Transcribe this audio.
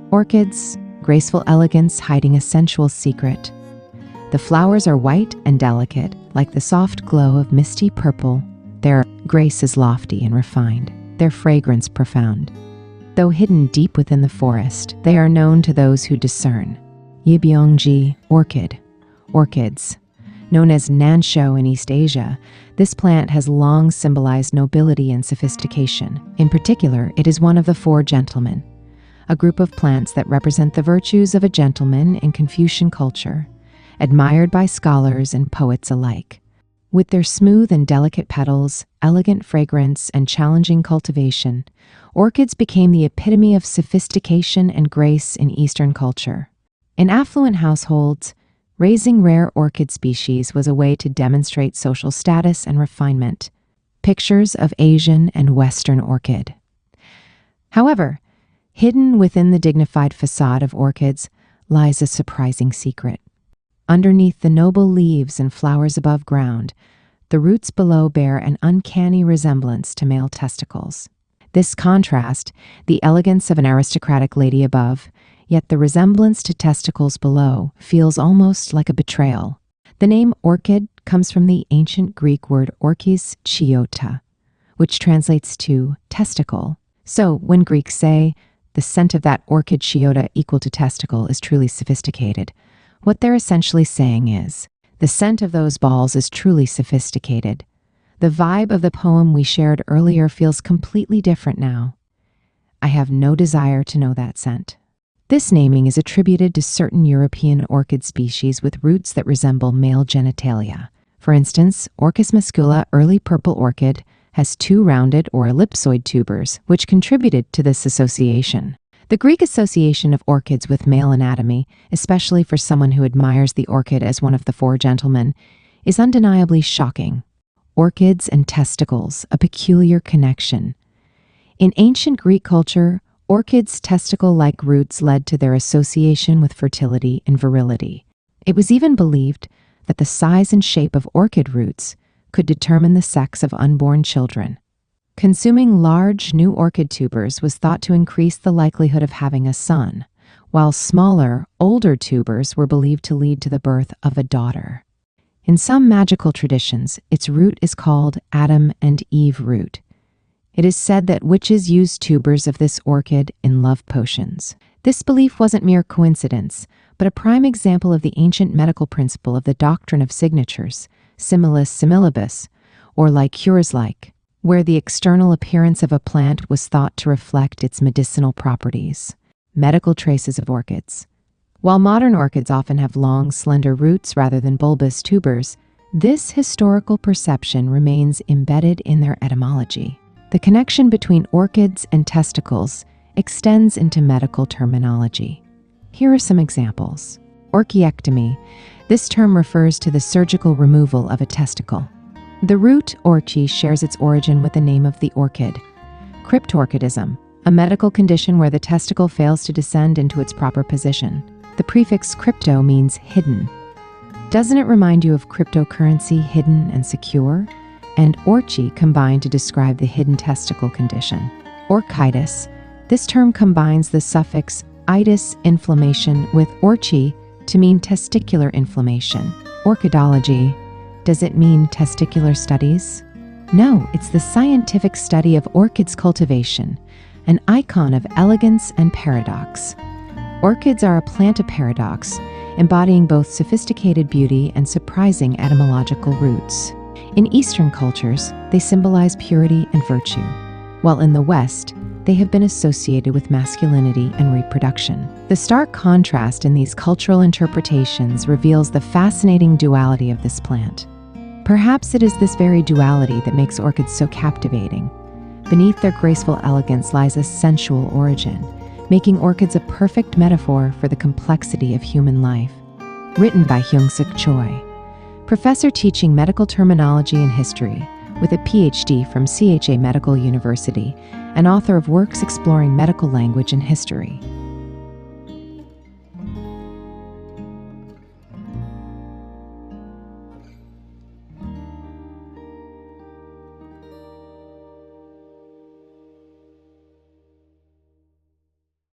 Orchids, graceful elegance hiding a sensual secret. The flowers are white and delicate, like the soft glow of misty purple. Their grace is lofty and refined, their fragrance profound. Though hidden deep within the forest, they are known to those who discern. Yebyongji orchid. Orchids. Known as nansho in East Asia, this plant has long symbolized nobility and sophistication. In particular, it is one of the four gentlemen, a group of plants that represent the virtues of a gentleman in Confucian culture, admired by scholars and poets alike. With their smooth and delicate petals, elegant fragrance, and challenging cultivation, orchids became the epitome of sophistication and grace in Eastern culture. In affluent households, raising rare orchid species was a way to demonstrate social status and refinement. Pictures of Asian and Western orchid. However, hidden within the dignified facade of orchids lies a surprising secret. Underneath the noble leaves and flowers above ground, the roots below bear an uncanny resemblance to male testicles. This contrast, the elegance of an aristocratic lady above, yet the resemblance to testicles below, feels almost like a betrayal. The name orchid comes from the ancient Greek word orchis chiota, which translates to testicle. So when Greeks say, the scent of that orchid chiota equal to testicle is truly sophisticated, what they're essentially saying is, the scent of those balls is truly sophisticated. The vibe of the poem we shared earlier feels completely different now. I have no desire to know that scent. This naming is attributed to certain European orchid species with roots that resemble male genitalia. For instance, Orchis muscula early purple orchid has two rounded or ellipsoid tubers, which contributed to this association. The Greek association of orchids with male anatomy, especially for someone who admires the orchid as one of the four gentlemen, is undeniably shocking. Orchids and testicles, a peculiar connection. In ancient Greek culture, orchids' testicle-like roots led to their association with fertility and virility. It was even believed that the size and shape of orchid roots could determine the sex of unborn children. Consuming large, new orchid tubers was thought to increase the likelihood of having a son, while smaller, older tubers were believed to lead to the birth of a daughter. In some magical traditions, its root is called Adam and Eve root. It is said that witches used tubers of this orchid in love potions. This belief wasn't mere coincidence, but a prime example of the ancient medical principle of the doctrine of signatures, similis similibus, or like cures like, where the external appearance of a plant was thought to reflect its medicinal properties. Medical traces of orchids. While modern orchids often have long, slender roots rather than bulbous tubers, this historical perception remains embedded in their etymology. The connection between orchids and testicles extends into medical terminology. Here are some examples. Orchiectomy. This term refers to the surgical removal of a testicle. The root orchi shares its origin with the name of the orchid. Cryptorchidism, a medical condition where the testicle fails to descend into its proper position. The prefix crypto means hidden. Doesn't it remind you of cryptocurrency, hidden and secure? And orchi combined to describe the hidden testicle condition. Orchitis. This term combines the suffix itis, inflammation, with orchi to mean testicular inflammation. Orchidology. Does it mean testicular studies? No, it's the scientific study of orchids cultivation, an icon of elegance and paradox. Orchids are a plant of paradox, embodying both sophisticated beauty and surprising etymological roots. In Eastern cultures, they symbolize purity and virtue, while in the West, they have been associated with masculinity and reproduction. The stark contrast in these cultural interpretations reveals the fascinating duality of this plant. Perhaps it is this very duality that makes orchids so captivating. Beneath their graceful elegance lies a sensual origin, making orchids a perfect metaphor for the complexity of human life. Written by Hyung-suk Choi, professor teaching medical terminology and history, with a PhD from CHA Medical University, and author of works exploring medical language and history.